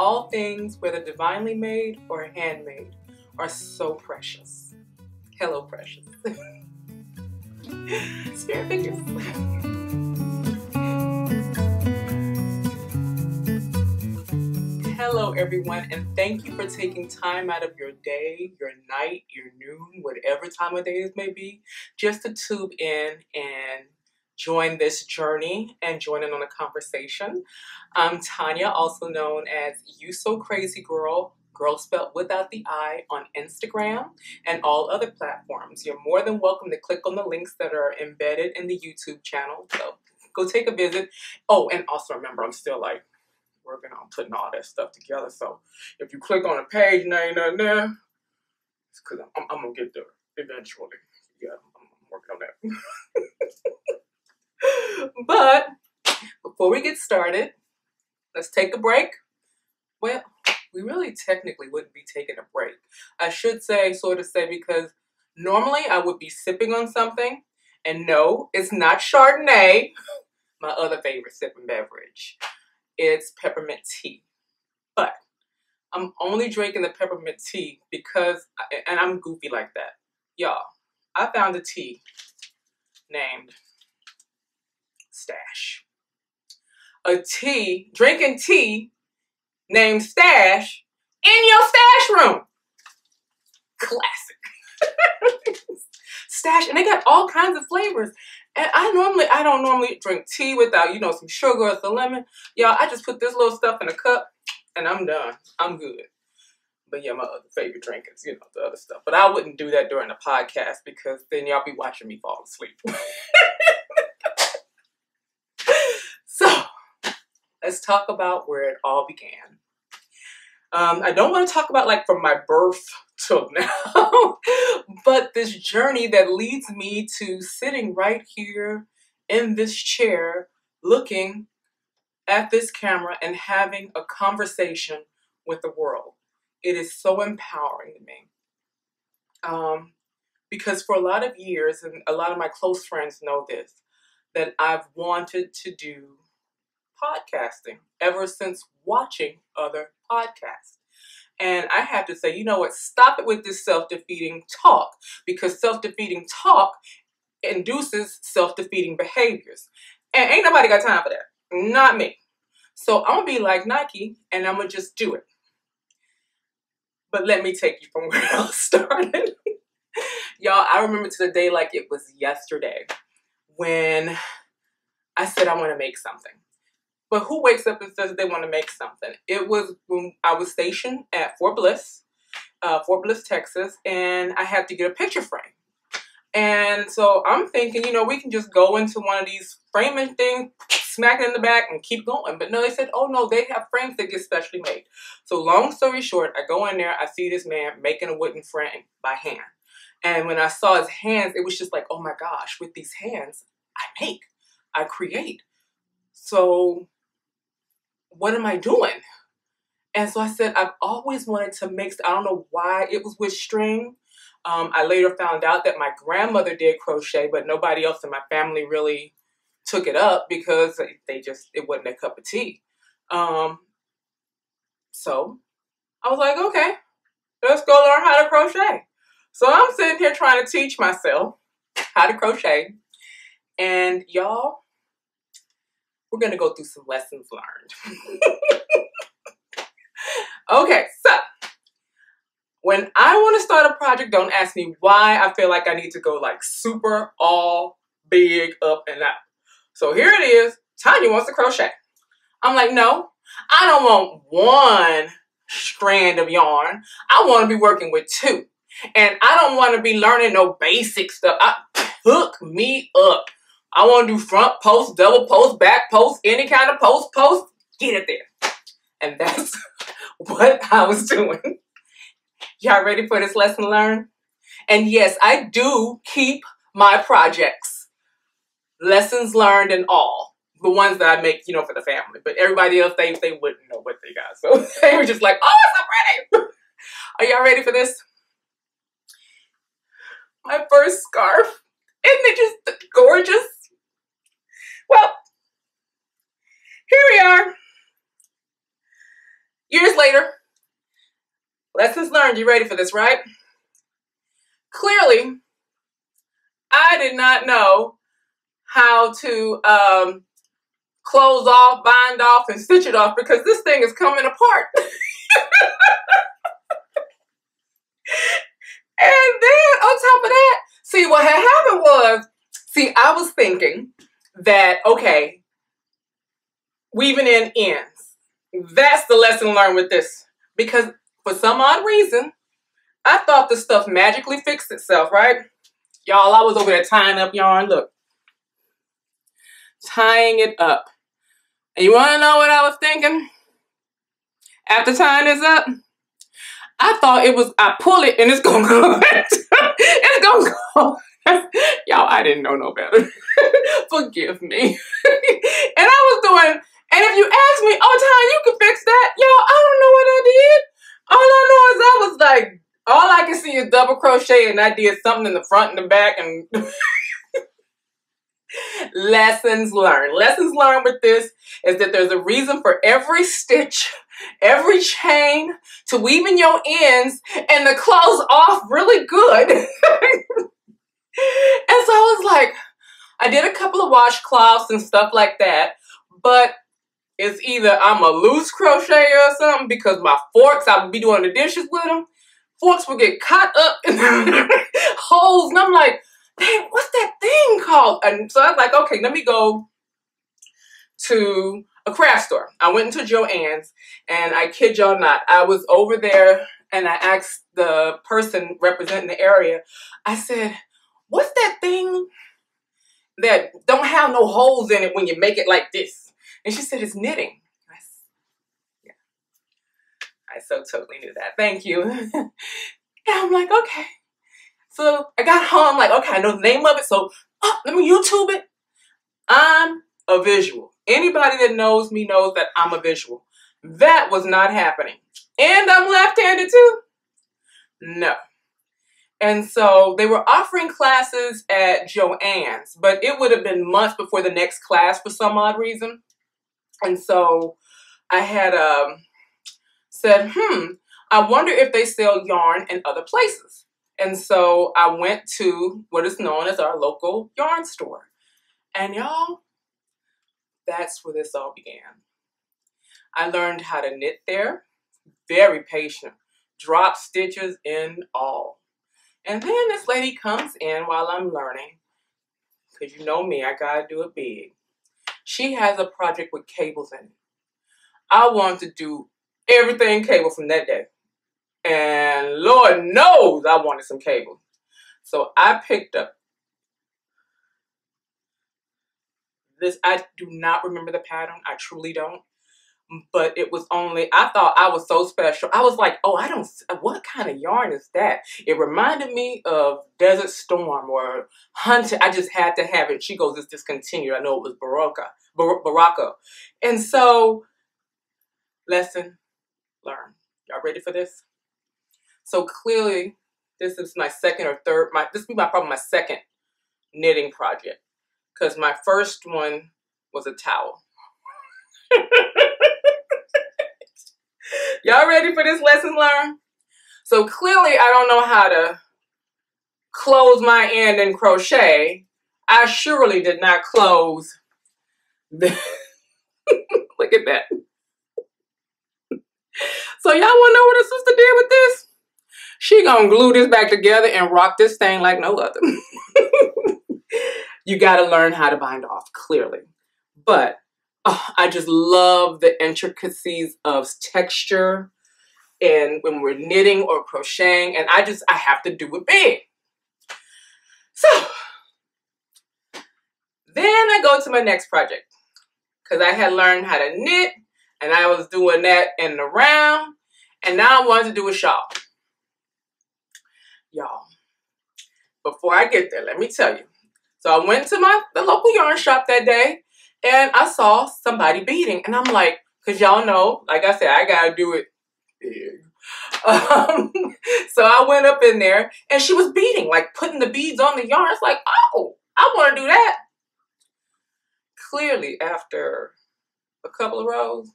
All things, whether divinely made or handmade, are so precious. Hello, precious. Spirit figures. Hello, everyone, and thank you for taking time out of your day, your night, your noon, whatever time of day it may be, just to tube in and join this journey and join in on a conversation. I'm Tanya, also known as You So Crazy Girl, girl spelled without the I, on Instagram and all other platforms. You're more than welcome to click on the links that are embedded in the YouTube channel. So go take a visit. Oh, and also remember, I'm still working on putting all that stuff together. So if you click on a page and there ain't nothing there, it's because I'm going to get there eventually. Yeah, I'm working on that. But before we get started, let's take a break. Well, we really technically wouldn't be taking a break. I should say, because normally I would be sipping on something. And no, it's not Chardonnay, my other favorite sipping beverage. It's peppermint tea. But I'm only drinking the peppermint tea because, and I'm goofy like that. Y'all, I found a tea named Stash. Drinking tea named Stash in your stash room. Classic. Stash, and they got all kinds of flavors. And I don't normally drink tea without, some sugar or some lemon. Y'all, I just put this little stuff in a cup and I'm done. I'm good. But yeah, my other favorite drink is, the other stuff. But I wouldn't do that during the podcast because then y'all be watching me fall asleep. So, let's talk about where it all began. I don't want to talk about from my birth till now, but this journey that leads me to sitting right here in this chair, looking at this camera and having a conversation with the world. It is so empowering to me. Because for a lot of years, and a lot of my close friends know this, that I've wanted to do podcasting ever since watching other podcasts. And I have to say, you know what? Stop it with this self-defeating talk, because self-defeating talk induces self-defeating behaviors. And ain't nobody got time for that. Not me. So I'm going to be like Nike and I'm going to just do it. But let me take you from where I started. Y'all, I remember to the day like it was yesterday when I said I want to make something. But who wakes up and says they want to make something? It was when I was stationed at Fort Bliss, Texas, and I had to get a picture frame. And so I'm thinking, we can just go into one of these framing things, smack it in the back, and keep going. But no, they said, oh no, they have frames that get specially made. So long story short, I go in there, I see this man making a wooden frame by hand. And when I saw his hands, it was just like, oh my gosh, with these hands, I create. So what am I doing? And so I said, I've always wanted to make, I don't know why it was with string. I later found out that my grandmother did crochet, but nobody else in my family really took it up because it wasn't a cup of tea. So I was like, okay, let's go learn how to crochet. So I'm sitting here trying to teach myself how to crochet. And y'all, we're going to go through some lessons learned. Okay, so when I want to start a project, don't ask me why I feel like I need to go super all big up and out. So here it is. Tanya wants to crochet. I'm like, no, I don't want one strand of yarn. I want to be working with two. And I don't want to be learning no basic stuff. Hook me up. I want to do front post, double post, back post, any kind of post, get it there. And that's what I was doing. Y'all ready for this lesson learned? And yes, I do keep my projects, lessons learned and all. The ones that I make, for the family. But everybody else, they wouldn't know what they got. So they were just like, oh, I'm ready. Are y'all ready for this? My first scarf. Isn't it just gorgeous? Well, here we are. Years later, lessons learned. You ready for this, right? Clearly, I did not know how to close off, bind off, and stitch it off because this thing is coming apart. And then on top of that, see what had happened was, I was thinking that, okay, weaving in ends. That's the lesson learned with this. Because for some odd reason, I thought this stuff magically fixed itself, right? Y'all, I was over there tying up yarn, look. Tying it up. And you want to know what I was thinking? After tying this up, I thought it was, I pull it and it's going to go. It's going to go. Y'all, I didn't know no better. Forgive me. And I was doing, and if you ask me, oh, Ty, you can fix that. Y'all, I don't know what I did. All I know is I was like, all I can see is double crochet, and I did something in the front and the back, and lessons learned. Lessons learned with this is that there's a reason for every stitch, every chain, to weave in your ends and to close off really good. And so I was like, I did a couple of washcloths and stuff like that, but it's either I'm a loose crocheter or something, because my forks, I would be doing the dishes with them. Forks would get caught up in holes, and I'm like, dang, what's that thing called? And so I was like, okay, let me go to a craft store. I went into Joann's, and I kid y'all not, I was over there, and I asked the person representing the area, I said, what's that thing that don't have no holes in it when you make it like this? And she said, it's knitting. Yeah, I so totally knew that. Thank you. And I'm like, okay. So I got home, like, okay, I know the name of it, so let me YouTube it. I'm a visual. Anybody that knows me knows that I'm a visual. That was not happening. And I'm left-handed too. No. And so they were offering classes at Joann's, but it would have been months before the next class for some odd reason. And so I had said, I wonder if they sell yarn in other places. And so I went to what is known as our local yarn store. And y'all, that's where this all began. I learned how to knit there, very patient, drop stitches in all. And then this lady comes in while I'm learning, because you know me, I gotta do it big. She has a project with cables in it. I wanted to do everything cable from that day. And Lord knows I wanted some cable. So I picked up this. I do not remember the pattern. I truly don't. But it was only, I thought I was so special. I was like, oh, what kind of yarn is that? It reminded me of Desert Storm or Hunter. I just had to have it. She goes, it's discontinued. I know it was Baraka. And so, lesson learned. Y'all ready for this? So clearly, this is my second or third, this will be probably my second knitting project. Because my first one was a towel. Y'all ready for this lesson learned? So clearly I don't know how to close my end in crochet. I surely did not close the look at that. So y'all wanna know what a sister did with this? She gonna glue this back together and rock this thing like no other. You gotta learn how to bind off, clearly. But I just love the intricacies of texture and when we're knitting or crocheting, and I have to do it big. So then I go to my next project because I had learned how to knit and I was doing that in the round, and now I wanted to do a shawl. Y'all, before I get there, let me tell you. So I went to the local yarn shop that day, and I saw somebody beading, and I'm like, because y'all know, like I said, I gotta do it big. So I went up in there, and she was beading, like putting the beads on the yarn. It's like, oh, I want to do that. Clearly, after a couple of rows,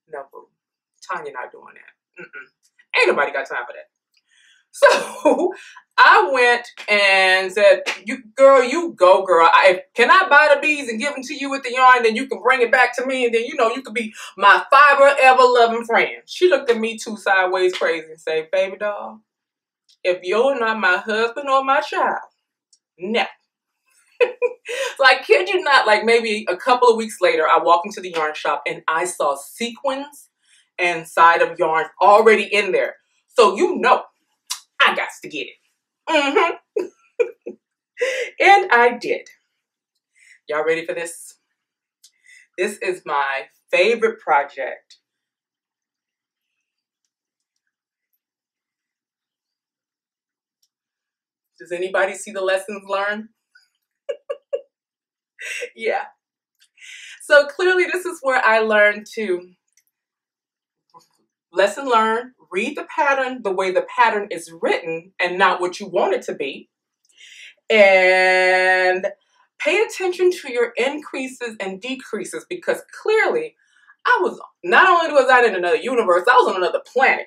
no boo. Tanya not doing that. Ain't nobody got time for that. So I went and said, you go, girl. Can I buy the beads and give them to you with the yarn? Then you can bring it back to me. And then, you could be my fiber ever loving friend. She looked at me too sideways crazy and said, baby doll, if you're not my husband or my child, no. So I kid you not, like maybe a couple of weeks later, I walked into the yarn shop and I saw sequins and side of yarn already in there. So I got to get it. And I did. Y'all ready for this? This is my favorite project. Does anybody see the lessons learned? Yeah. So clearly this is where I learned to lesson learn, read the pattern the way the pattern is written and not what you want it to be. And pay attention to your increases and decreases, because clearly not only was I in another universe, I was on another planet.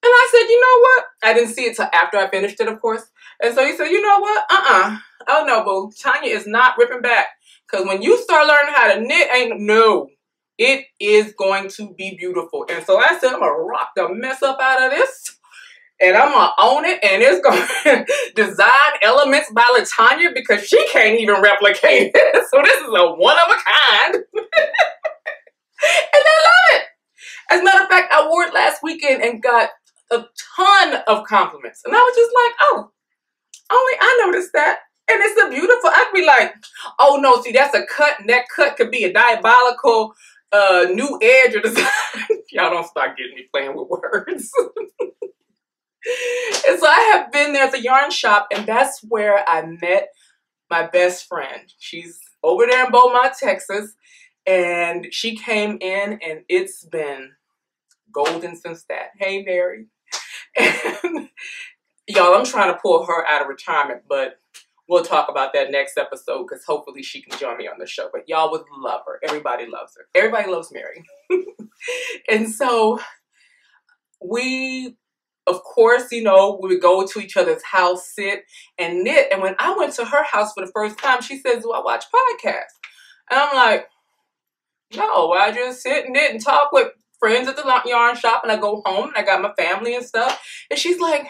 And I said, you know what? I didn't see it till after I finished it, of course. And so he said, you know what? Oh no, boo. Tanya is not ripping back. Because when you start learning how to knit, it is going to be beautiful. And so I said, I'm going to rock the mess up out of this. And I'm going to own it. And it's going to design elements by LaTanya, because she can't even replicate it. So this is a one of a kind. And I love it. As a matter of fact, I wore it last weekend and got a ton of compliments. And I was just like, oh, only I noticed that. And it's a beautiful, I'd be like, oh no, see, that's a cut, and that cut could be a diabolical new edge or design. Y'all don't start getting me playing with words. And so I have been there at the yarn shop, and that's where I met my best friend. She's over there in Beaumont, Texas, and she came in, and it's been golden since that. Hey, Mary. And y'all, I'm trying to pull her out of retirement, but we'll talk about that next episode, because hopefully she can join me on the show. But y'all would love her. Everybody loves her. Everybody loves Mary. And so we, of course, we would go to each other's house, sit and knit. And when I went to her house for the first time, she says, do I watch podcasts? And I'm like, no, I just sit and knit and talk with friends at the yarn shop, and I go home and I got my family and stuff. And she's like,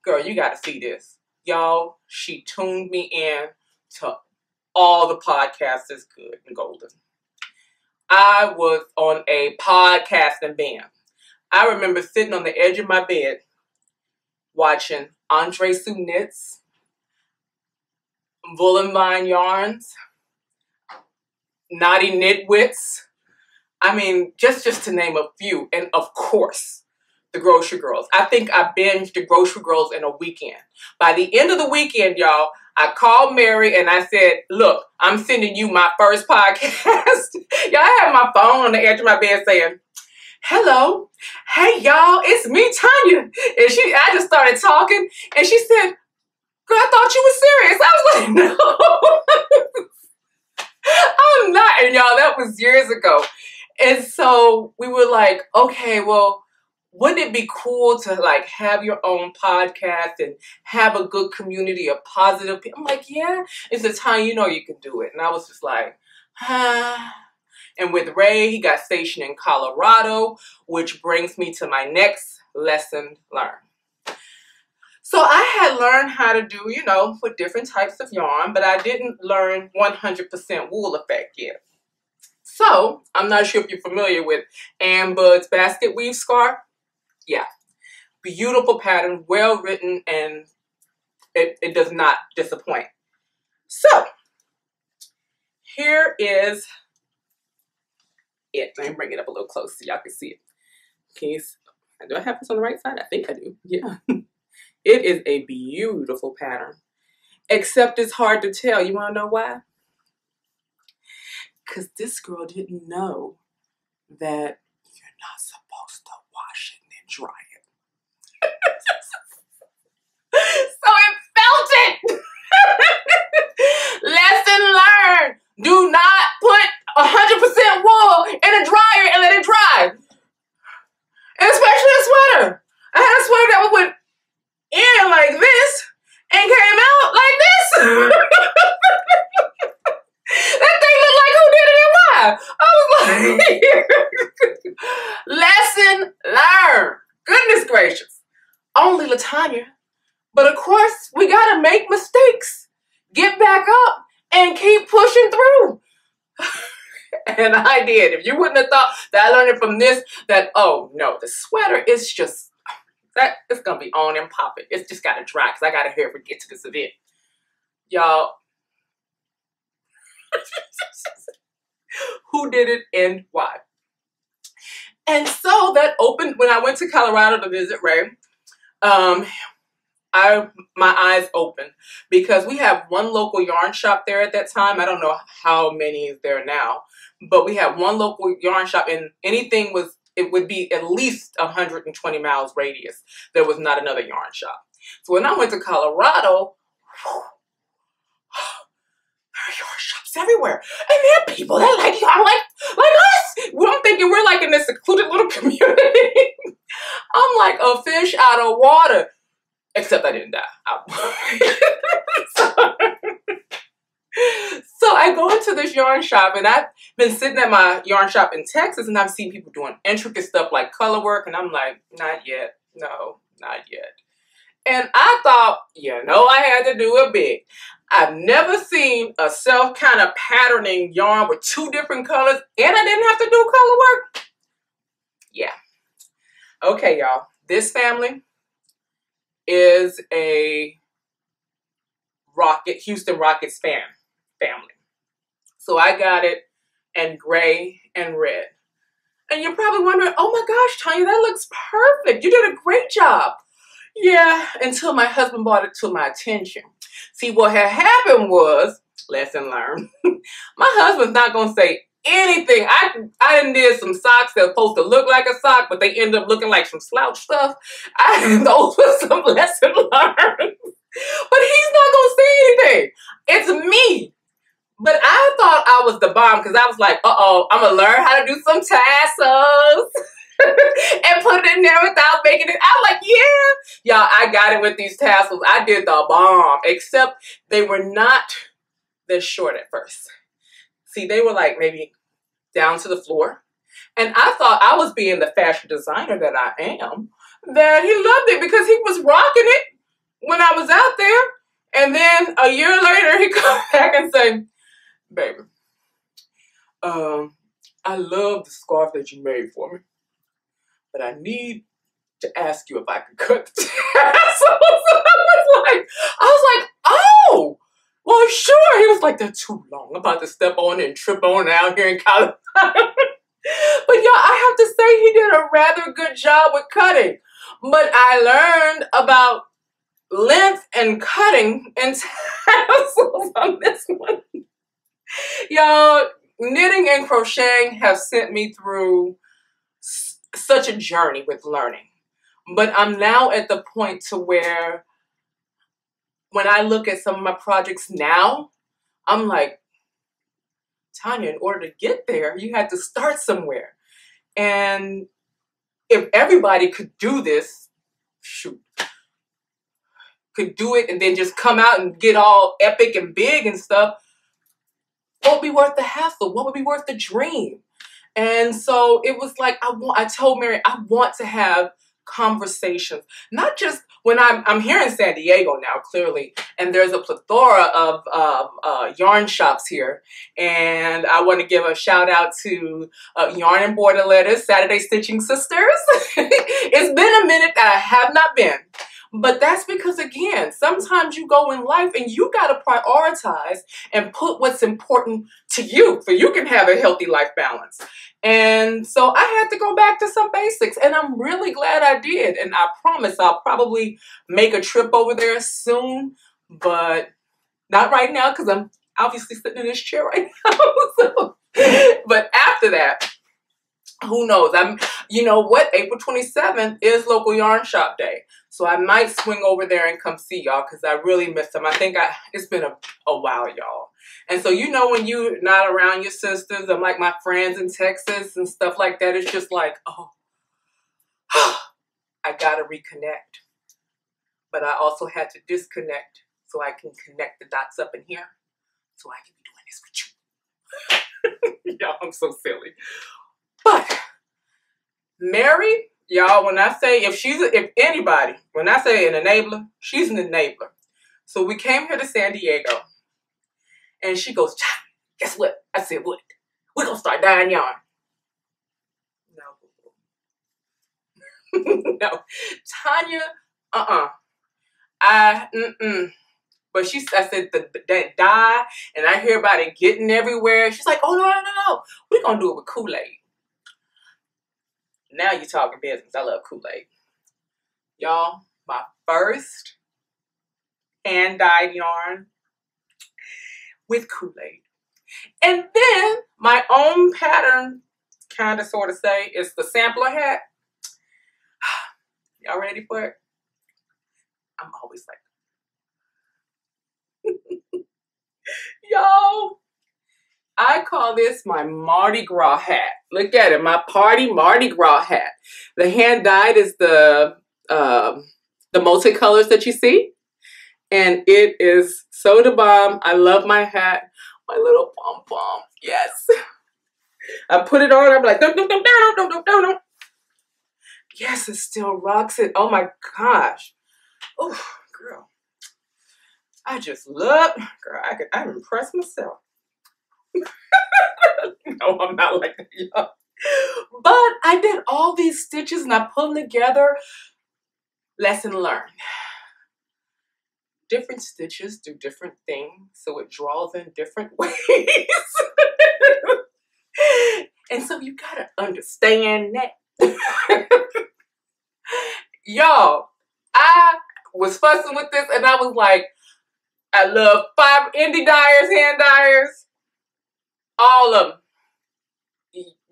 girl, you got to see this. Y'all, she tuned me in to all the podcasts that's good and golden. I was on a podcasting band. I remember sitting on the edge of my bed watching Andre Sue Knits, Woolen Vine Yarns, Naughty Knitwits. I mean, just to name a few. And of course, the Grocery Girls. I think I binged the Grocery Girls in a weekend. By the end of the weekend, y'all, I called Mary and I said, look, I'm sending you my first podcast. Y'all, I had my phone on the edge of my bed saying, hello, hey y'all, it's me, Tanya. And I just started talking, and she said, girl, I thought you were serious. I was like, no, I'm not. And y'all, that was years ago. And so we were like, okay, well, wouldn't it be cool to like have your own podcast and have a good community of positive people? I'm like, yeah. It's a time you can do it. And I was just like, And with Ray, he got stationed in Colorado, which brings me to my next lesson learned. So I had learned how to do, with different types of yarn, but I didn't learn 100% wool effect yet. So I'm not sure if you're familiar with Ann Budd's basket weave scarf. Yeah, beautiful pattern, well written, and it does not disappoint. So here is it. Let me bring it up a little closer so y'all can see it. Can you see? Do I have this on the right side? I think I do. Yeah. It is a beautiful pattern, except it's hard to tell. You want to know why? Because this girl didn't know that you're not supposed to wash it and then dry it. So it felt it. Lesson learned. Do not put 100% wool in a dryer and let it dry. I was like, lesson learned. Goodness gracious. Only Latanya. But of course, we gotta make mistakes. Get back up and keep pushing through. And I did. If you wouldn't have thought that I learned it from this, that, oh no, the sweater is just, that it's gonna be on and popping. It's just gotta dry because I gotta hurry and get to this event. Y'all, who did it and why? And so that opened, when I went to Colorado to visit Ray, my eyes opened because we have one local yarn shop there at that time. I don't know how many is there now, but we had one local yarn shop, and anything was, it would be at least 120 miles radius. There was not another yarn shop. So when I went to Colorado, there are yarn shops everywhere. And there are people that like yarn like us. Well, I'm thinking we're like in this secluded little community. I'm like a fish out of water. Except I didn't die. So I go into this yarn shop, and I've been sitting at my yarn shop in Texas, and I've seen people doing intricate stuff like color work, and I'm like, not yet. No, not yet. And I thought, you know, I had to do it big. I've never seen a self kind of patterning yarn with 2 different colors, and I didn't have to do color work. Yeah. Okay, y'all. This family is a Houston Rockets family. So I got it in gray and red. And you're probably wondering, oh my gosh, Tanya, that looks perfect. You did a great job. Yeah, until my husband brought it to my attention. See, what had happened was, lesson learned, my husband's not going to say anything. I did some socks that were supposed to look like a sock, but they end up looking like some slouch stuff. Those were some lesson learned. But he's not going to say anything. It's me. But I thought I was the bomb because I was like, uh-oh, I'm going to learn how to do some tassels and put it in there without making it. I'm like, yeah. Y'all, I got it with these tassels. I did the bomb, except they were not this short at first. See, they were like maybe down to the floor. And I thought I was being the fashion designer that I am, that he loved it because he was rocking it when I was out there. And then a year later, he comes back and say, baby, I love the scarf that you made for me, but I need to ask you if I can cut the tassels. I was like, oh, well, sure. He was like, they're too long. I'm about to step on it and trip on out here in Colorado. But y'all, I have to say he did a rather good job with cutting. But I learned about length and cutting and tassels on this one. Y'all, knitting and crocheting have sent me through such a journey with learning. But I'm now at the point to where when I look at some of my projects now, I'm like, Tanya, in order to get there, you had to start somewhere. And if everybody could do this, shoot, could do it and then just come out and get all epic and big and stuff, what would be worth the hassle? What would be worth the dream? And so it was like, I told Mary, I want to have conversations, not just when I'm here in San Diego now, clearly, and there's a plethora of yarn shops here, and I want to give a shout out to Yarn and Border Letters, Saturday Stitching Sisters. It's been a minute that I have not been, but that's because, again, sometimes you go in life and you got to prioritize and put what's important to you so you can have a healthy life balance. And so I had to go back to some basics, and I'm really glad I did. And I promise I'll probably make a trip over there soon, but not right now because I'm obviously sitting in this chair right now. So, but after that, who knows? You know what? April 27th is Local Yarn Shop Day. So I might swing over there and come see y'all because I really miss them. I think it's been a while, y'all. And so, you know, when you're not around your sisters, I'm like my friends in Texas and stuff like that, it's just like, oh, I got to reconnect. But I also had to disconnect so I can connect the dots up in here so I can be doing this with you. Y'all, I'm so silly. But Mary, y'all, when I say if anybody, when I say an enabler, she's an enabler. So we came here to San Diego, and she goes, guess what? I said, what? We're gonna start dyeing yarn. No. No. Tanya, But I said that dye, and I hear about it getting everywhere. She's like, oh, no. We're going to do it with Kool-Aid. Now you're talking business. I love Kool-Aid. Y'all, my first hand-dyed yarn with Kool-Aid. And then my own pattern, kind of sort of say, is the sampler hat. Y'all ready for it? I'm always like, y'all, I call this my Mardi Gras hat. Look at it, my party Mardi Gras hat. The hand dyed is the multicolors that you see. And it is so the bomb. I love my hat. My little pom-pom. Yes. I put it on. I'm like, don't. Yes, it still rocks it. Oh my gosh. Oh, girl. I just love, girl, I'm impressed myself. No, I'm not like that, y'all. But I did all these stitches and I put them together. Lesson learned. Different stitches do different things, so it draws in different ways. And so you gotta understand that. Y'all, I was fussing with this and I was like, I love 5 indie dyers, hand dyers, all of them.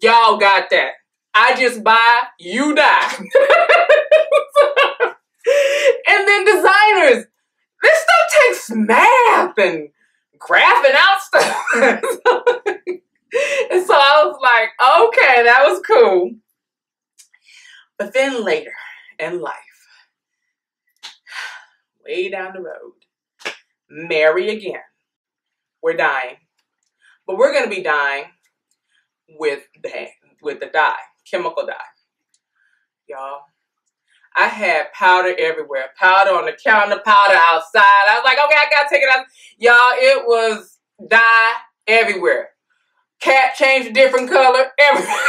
Y'all got that. I just buy, you dye. And then designers. This stuff takes math and graphing out stuff. And so I was like, okay, that was cool. But then later in life, way down the road, Mary again. We're dyeing. But we're going to be dyeing with the dye, chemical dye. Y'all, I had powder everywhere. Powder on the counter, powder outside. I was like, okay, I got to take it out. Y'all, it was dye everywhere. Cat changed a different color everywhere.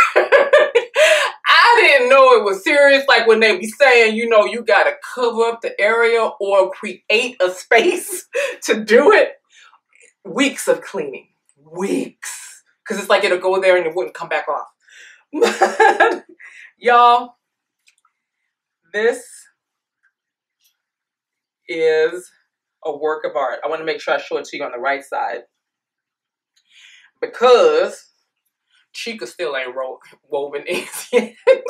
I didn't know it was serious. Like when they be saying, you know, you got to cover up the area or create a space to do it. Weeks of cleaning. Weeks. Because it's like it'll go there and it wouldn't come back off. Y'all, this is a work of art. I want to make sure I show it to you on the right side. Because Chica still ain't woven these yet. Look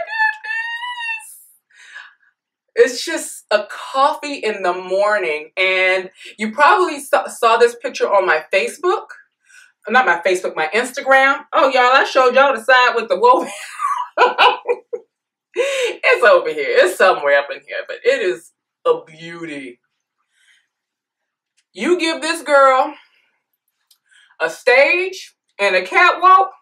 at this. It's just a coffee in the morning. And you probably saw this picture on my Facebook. Not my Facebook, my Instagram. Oh, y'all, I showed y'all the side with the woven. It's over here. It's somewhere up in here. But it is a beauty. You give this girl a stage and a catwalk,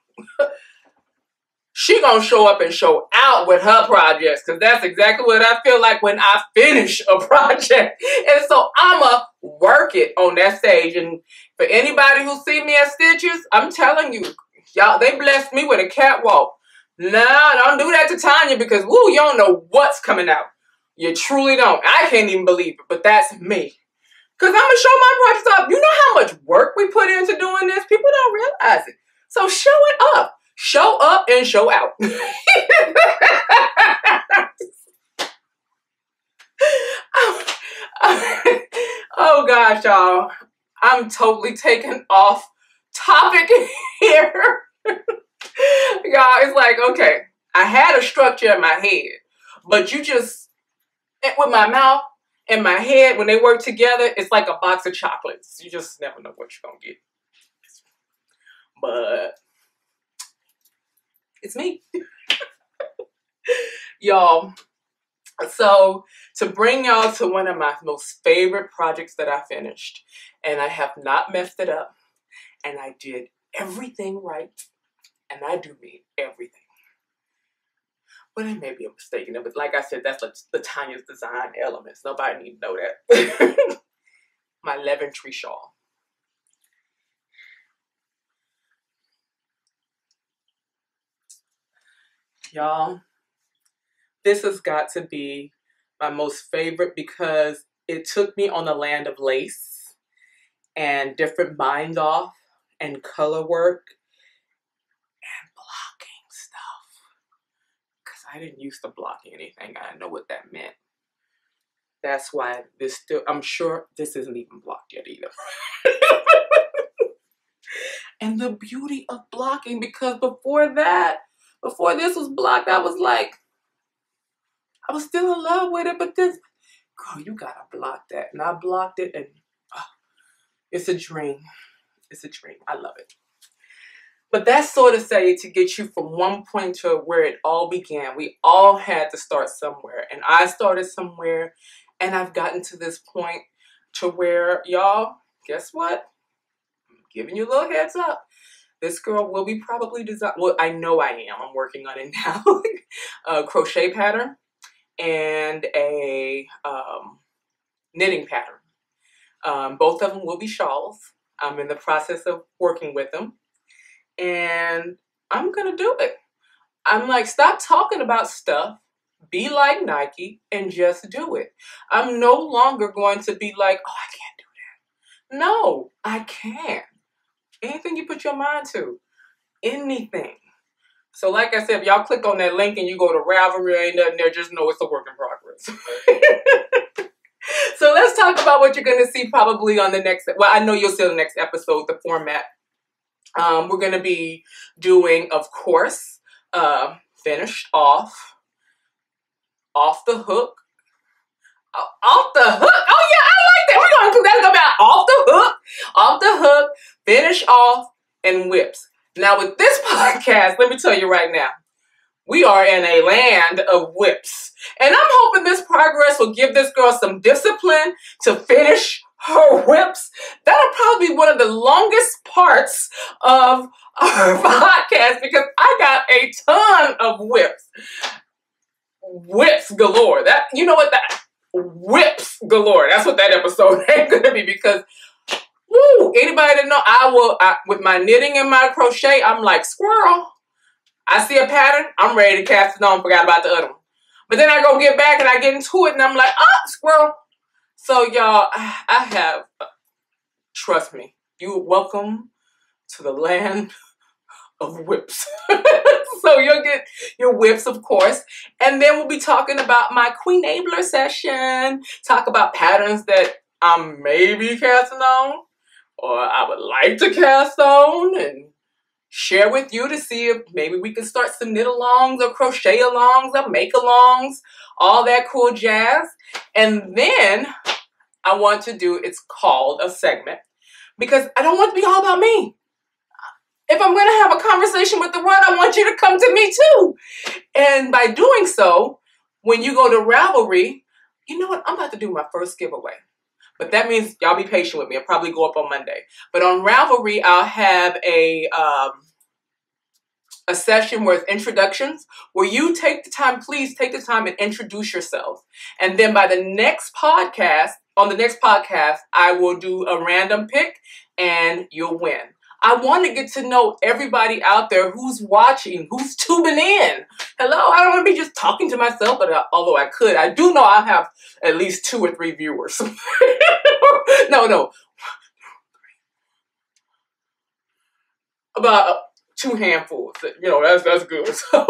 she gonna show up and show out with her projects, because that's exactly what I feel like when I finish a project. And so I'ma work it on that stage. And for anybody who see me at Stitches, I'm telling you, y'all, they blessed me with a catwalk. Nah, don't do that to Tanya, because woo, you don't know what's coming out. You truly don't. I can't even believe it, but that's me. Because I'm going to show my projects up. You know how much work we put into doing this? People don't realize it. So show it up. Show up and show out. Oh gosh, y'all. I'm totally taking off topic here. Y'all, it's like, okay, I had a structure in my head, but you just, with my mouth and my head, when they work together, it's like a box of chocolates. You just never know what you're going to get. But it's me. Y'all, so to bring y'all to one of my most favorite projects that I finished, and I have not messed it up, and I did everything right. And I do mean everything. But it may be a mistake. But like I said, that's like the Tanya's design elements. Nobody need to know that. My Levantry shawl. Y'all, this has got to be my most favorite because it took me on the land of lace and different bind off and color work and blocking stuff. Because I didn't used to block anything. I didn't know what that meant. That's why this still, I'm sure this isn't even blocked yet either. And the beauty of blocking, because before this was blocked, I was like, I was still in love with it, but this, girl, you gotta block that. And I blocked it, and it's a dream. It's a dream. I love it. But that's sort of say to get you from one point to where it all began. We all had to start somewhere. And I started somewhere, and I've gotten to this point to where, y'all, guess what? I'm giving you a little heads up. This girl will be probably design. Well, I know I am. I'm working on it now. A crochet pattern and a knitting pattern. Both of them will be shawls. I'm in the process of working with them. And I'm going to do it. I'm like, stop talking about stuff. Be like Nike and just do it. I'm no longer going to be like, oh, I can't do that. No, I can. Anything you put your mind to. Anything. So like I said, if y'all click on that link and you go to Ravelry, ain't nothing there, just know it's a work in progress. So let's talk about what you're going to see probably on the next, well, I know you'll see on the next episode, the format. We're going to be doing, of course, finished off the hook. Off the hook. Oh yeah, I like that. We're going to do that about off the hook, finish off, and whips. Now with this podcast, let me tell you right now, we are in a land of whips. And I'm hoping this progress will give this girl some discipline to finish her whips. That'll probably be one of the longest parts of our podcast because I got a ton of whips. Whips galore. That, you know what, that whips galore. That's what that episode ain't gonna be because, woo, anybody that know, with my knitting and my crochet, I'm like squirrel. I see a pattern, I'm ready to cast it on, forgot about the other one. But then I go get back and I get into it and I'm like, squirrel. So y'all, I have, trust me, you're welcome to the land of whips. So you'll get your whips, of course. And then we'll be talking about my Queen-abler session, talk about patterns that I'm maybe casting on, or I would like to cast on, and share with you to see if maybe we can start some knit-alongs or crochet-alongs or make-alongs, all that cool jazz. And then I want to do, it's called a segment, because I don't want it to be all about me. If I'm going to have a conversation with the world, I want you to come to me too. And by doing so, when you go to Ravelry, you know what? I'm about to do my first giveaway. But that means y'all be patient with me. I'll probably go up on Monday. But on Ravelry, I'll have a session where it's introductions, where you take the time, please take the time and introduce yourself. And then by the next podcast, on the next podcast, I will do a random pick and you'll win. I want to get to know everybody out there who's watching, who's tuning in. Hello, I don't want to be just talking to myself, but although I could, I do know I have at least 2 or 3 viewers. No. About 2 handfuls. You know, that's good. So,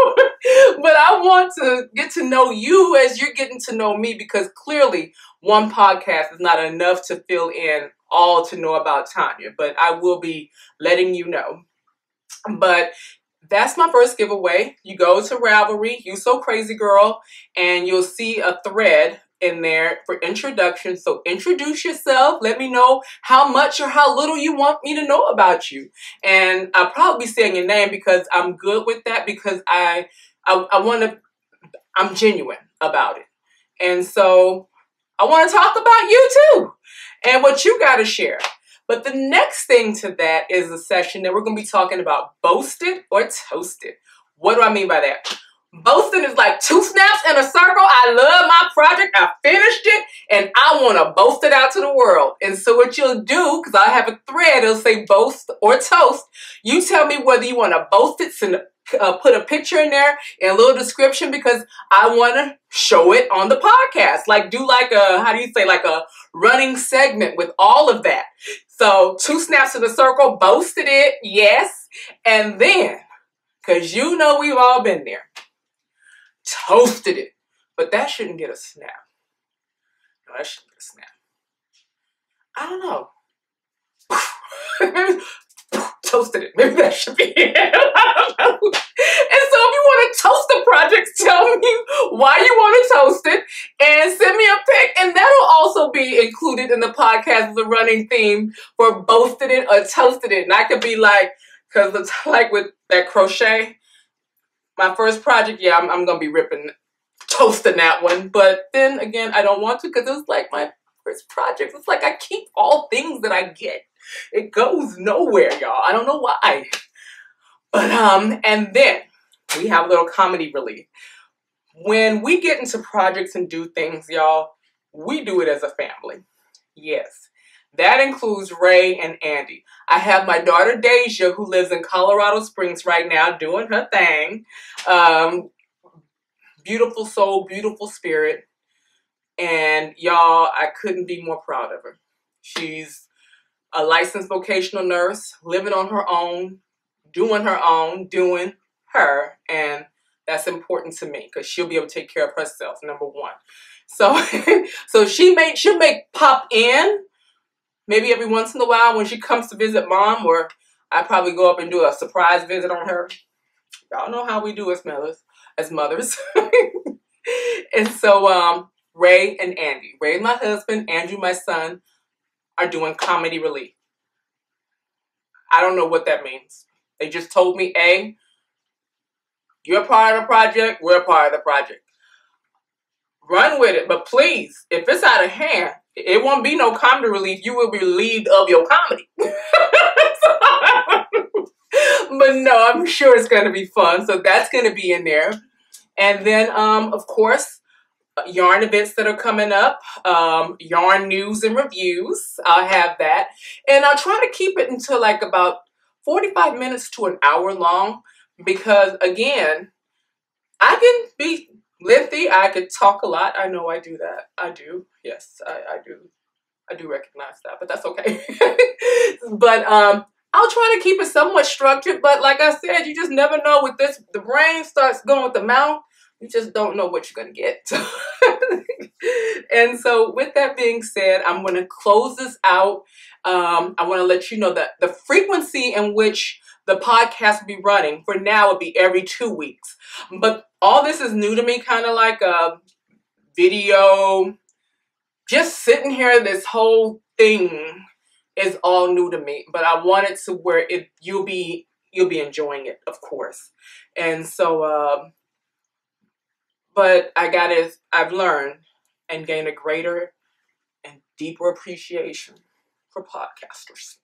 but I want to get to know you as you're getting to know me, because clearly one podcast is not enough to fill in all to know about Tanya, but I will be letting you know. But that's my first giveaway. You go to Ravelry, You So Crazy Girl, and you'll see a thread in there for introduction. So introduce yourself. Let me know how much or how little you want me to know about you. And I'll probably be saying your name because I'm good with that, because I want to, I'm genuine about it. And so I want to talk about you too and what you got to share. But the next thing to that is a session that we're going to be talking about boasted or toasted. What do I mean by that? Boasting is like 2 snaps in a circle. I love my project. I finished it and I want to boast it out to the world. And so what you'll do, because I have a thread, it'll say boast or toast. You tell me whether you want to boast it, put a picture in there and a little description, because I want to show it on the podcast. Like do like a, how do you say, like a running segment with all of that. So 2 snaps in a circle, boasted it, yes. And then, because you know we've all been there, toasted it. But that shouldn't get a snap. No, that shouldn't get a snap. I don't know. Toasted it. Maybe that should be it. I don't know. And so if you want to toast the project, tell me why you want to toast it and send me a pic. And that'll also be included in the podcast as a running theme for boasted it or toasted it. And I could be like, because it's like with that crochet, my first project, yeah, I'm going to be toasting that one. But then again, I don't want to, because it's like my first project. It's like I keep all things that I get. It goes nowhere, y'all. I don't know why. But, and then we have a little comedy relief. When we get into projects and do things, y'all, we do it as a family. Yes. That includes Ray and Andy. I have my daughter Deja, who lives in Colorado Springs right now, doing her thing. Beautiful soul, beautiful spirit. And y'all, I couldn't be more proud of her. She's a licensed vocational nurse, living on her own, doing her. And that's important to me, because she'll be able to take care of herself, number one. So, so she'll make pop in maybe every once in a while when she comes to visit mom, or I probably go up and do a surprise visit on her. Y'all know how we do as mothers. And so Ray and Andy, Ray my husband, Andrew my son, are doing comedy relief. I don't know what that means. They just told me, A, you're part of the project, we're part of the project. Run with it, but please, if it's out of hand, it won't be no comedy relief. You will be relieved of your comedy. But no, I'm sure it's going to be fun. So that's going to be in there. And then, of course, yarn events that are coming up, yarn news and reviews. I'll have that. And I'll try to keep it until like about 45 minutes to an hour long. Because, again, I can be lengthy. I could talk a lot. I know I do that. I do. Yes, I do. I do recognize that, but that's okay. But I'll try to keep it somewhat structured. But like I said, you just never know with this. The brain starts going with the mouth. You just don't know what you're going to get. And so with that being said, I'm going to close this out. I want to let you know that the frequency in which the podcast will be running for now will be every 2 weeks. But all this is new to me, kind of like a video. Just sitting here, this whole thing is all new to me. But I want it to where you'll be enjoying it, of course. And so, but I've learned and gained a greater and deeper appreciation for podcasters.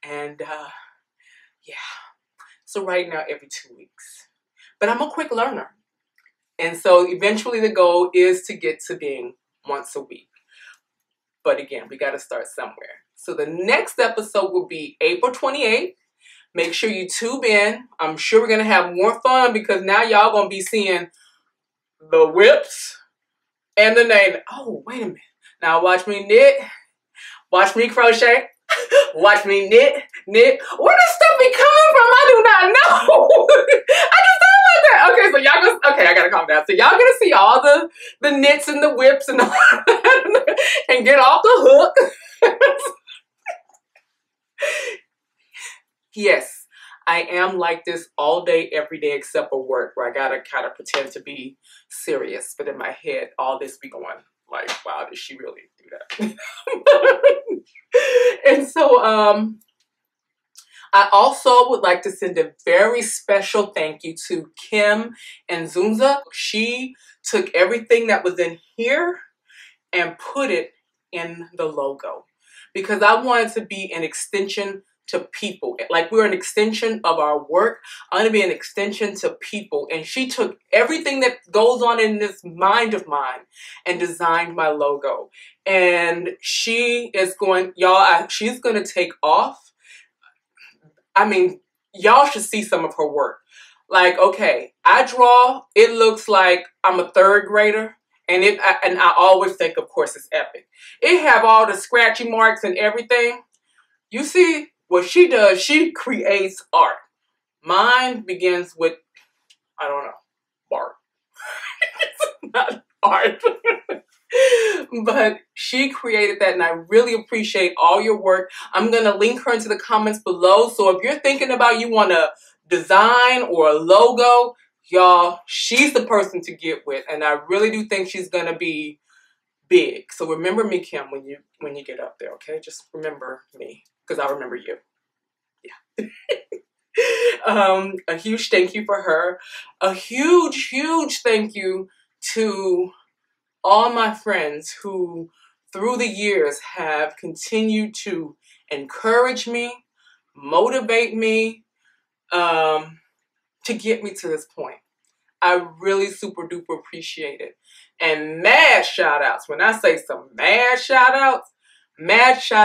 And yeah, so right now every 2 weeks. But I'm a quick learner. And so eventually the goal is to get to being once a week. But again, we got to start somewhere. So the next episode will be April 28th. Make sure you tune in. I'm sure we're going to have more fun, because now y'all going to be seeing the whips and the name. Oh, wait a minute. Now watch me knit. Watch me crochet. Watch me knit. Where does stuff be coming from? I do not know. I just thought about that. Okay, so y'all gonna, okay, I gotta calm down. So y'all gonna see all the knits and the whips and all that, and get off the hook. Yes, I am like this all day, every day, except for work, where I gotta kind of pretend to be serious, but in my head, all this be going like, wow, did she really do that? And so, I also would like to send a very special thank you to Kim and Zunza. She took everything that was in here and put it in the logo. because I wanted to be an extension to people. Like we're an extension of our work. I want to be an extension to people. And she took everything that goes on in this mind of mine and designed my logo. And she is going, y'all, she's going to take off. I mean, y'all should see some of her work. Like, okay, I draw, it looks like I'm a third grader. And I always think, of course, it's epic. It have all the scratchy marks and everything. You see, what she does, she creates art. Mine begins with, I don't know, bark. It's not art. But she created that, and I really appreciate all your work. I'm going to link her into the comments below. So if you're thinking about you want a design or a logo, y'all, she's the person to get with. And I really do think she's going to be big. So remember me, Kim, when you get up there, okay? Just remember me, because I remember you. Yeah. A huge thank you for her. A huge, huge thank you to all my friends who, through the years, have continued to encourage me, motivate me, to get me to this point. I really super duper appreciate it. And mad shout outs. When I say some mad shout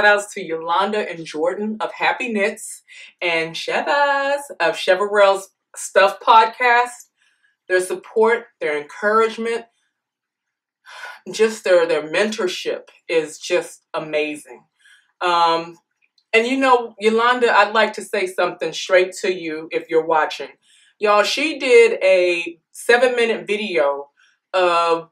outs to Yolanda and Jordan of Happy Knits and Shevaz of Cheverell's Stuff Podcast. Their support, their encouragement, just their mentorship is just amazing. And you know, Yolanda, I'd like to say something straight to you if you're watching. Y'all, she did a 7-minute video of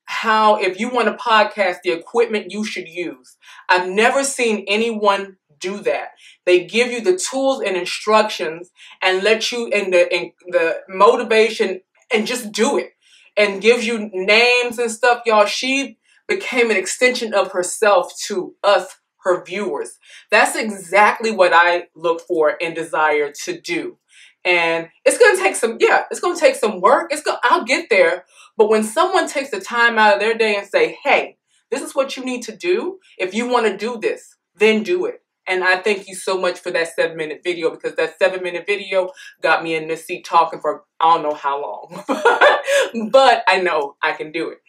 how, if you want a podcast, the equipment you should use. I've never seen anyone do that. They give you the tools and instructions and let you in the motivation and just do it, and gives you names and stuff. Y'all, she became an extension of herself to us, her viewers. That's exactly what I look for and desire to do. And it's going to take some, it's going to take some work. I'll get there. But when someone takes the time out of their day and say, hey, this is what you need to do. If you want to do this, then do it. And I thank you so much for that 7-minute video, because that 7-minute video got me in this seat talking for I don't know how long. But I know I can do it.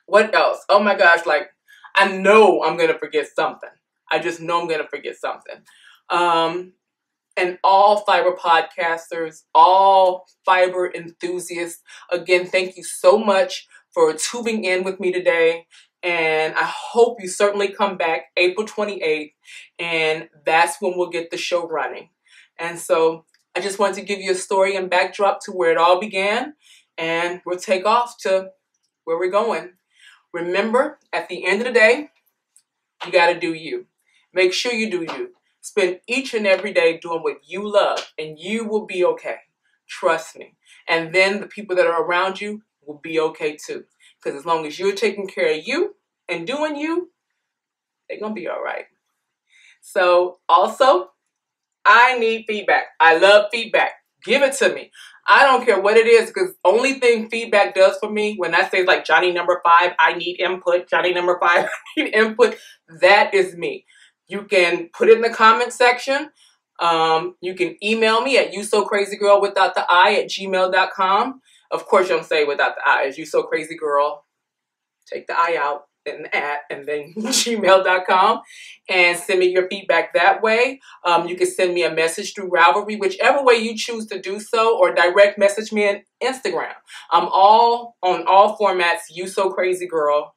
What else? Oh my gosh, like, I know I'm going to forget something. I just know I'm going to forget something. And all fiber podcasters, all fiber enthusiasts, again, thank you so much for tubing in with me today. And I hope you certainly come back April 28th, and that's when we'll get the show running. And so I just wanted to give you a story and backdrop to where it all began, and we'll take off to where we're going. Remember, at the end of the day, you got to do you. Make sure you do you. Spend each and every day doing what you love, and you will be okay. Trust me. And then the people that are around you will be okay too. Because as long as you're taking care of you and doing you, they're going to be all right. So also, I need feedback. I love feedback. Give it to me. I don't care what it is, because only thing feedback does for me, when I say like Johnny number 5, I need input. Johnny number 5, I need input. That is me. You can put it in the comment section. You can email me at yousocrazygirl without the I at gmail.com. Of course, you don't say without the I. It's yousocrazygirl. Take the I out and at, and then gmail.com, and send me your feedback that way. You can send me a message through Ravelry, whichever way you choose to do so, or direct message me on Instagram. I'm all on all formats, yousocrazygirl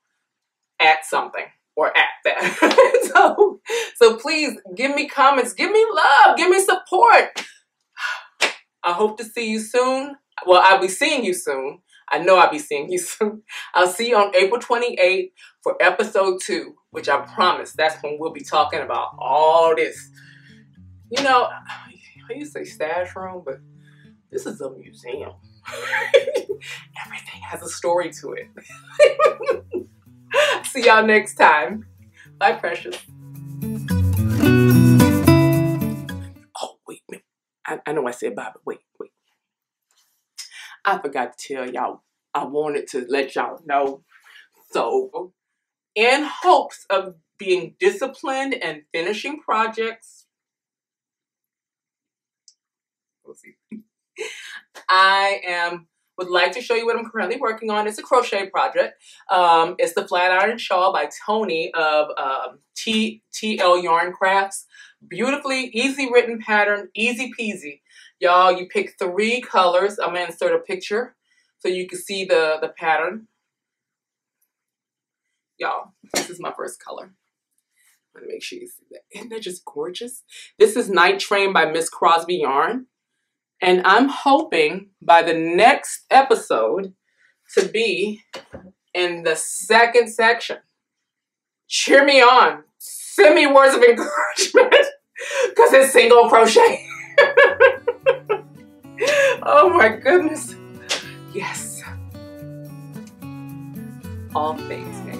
at something. Or at that. So please give me comments, give me love, give me support. I hope to see you soon. Well, I'll be seeing you soon. I know I'll be seeing you soon. I'll see you on April 28th for episode 2, which I promise that's when we'll be talking about all this. You know, I used to say stash room, but this is a museum. Everything has a story to it. See y'all next time. Bye, precious. Oh, wait. I know I said bye, but wait. I forgot to tell y'all. I wanted to let y'all know. So, in hopes of being disciplined and finishing projects. We'll see. Would like to show you what I'm currently working on. It's a crochet project. It's the Flat Iron Shawl by Tony of TL Yarn Crafts. Beautifully, easy written pattern, easy peasy. Y'all, you pick 3 colors. I'm gonna insert a picture so you can see the pattern. Y'all, this is my first color. Let me make sure you see that. Isn't that just gorgeous? This is Night Train by Miss Crosby Yarn. And I'm hoping by the next episode to be in the 2nd section. Cheer me on. Send me words of encouragement because it's single crochet. Oh my goodness. Yes. All things.